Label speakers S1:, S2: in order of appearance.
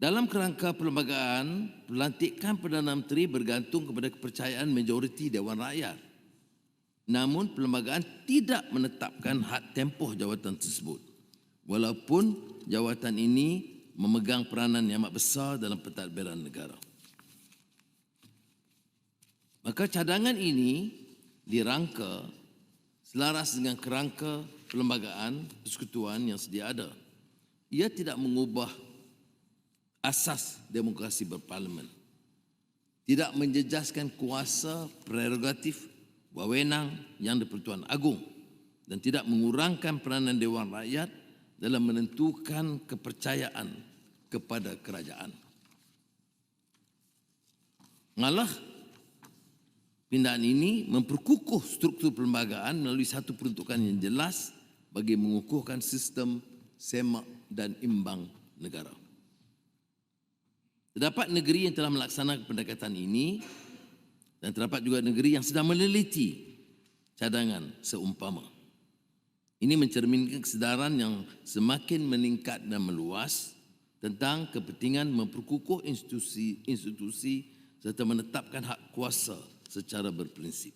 S1: Dalam kerangka perlembagaan, pelantikan Perdana Menteri bergantung kepada kepercayaan majoriti Dewan Rakyat. Namun perlembagaan tidak menetapkan had tempoh jawatan tersebut, walaupun jawatan ini memegang peranan yang amat besar dalam pentadbiran negara. Maka cadangan ini dirangka selaras dengan kerangka perlembagaan persekutuan yang sedia ada. Ia tidak mengubah asas demokrasi berparlimen, tidak menjejaskan kuasa prerogatif wewenang yang di-Pertuan Agong dan tidak mengurangkan peranan Dewan Rakyat dalam menentukan kepercayaan kepada kerajaan. Malah, pindahan ini memperkukuh struktur perlembagaan melalui satu peruntukan yang jelas bagi mengukuhkan sistem semak dan imbang negara. Terdapat negeri yang telah melaksanakan pendekatan ini dan terdapat juga negeri yang sedang meneliti cadangan seumpama. Ini mencerminkan kesedaran yang semakin meningkat dan meluas tentang kepentingan memperkukuh institusi serta menetapkan hak kuasa secara berprinsip.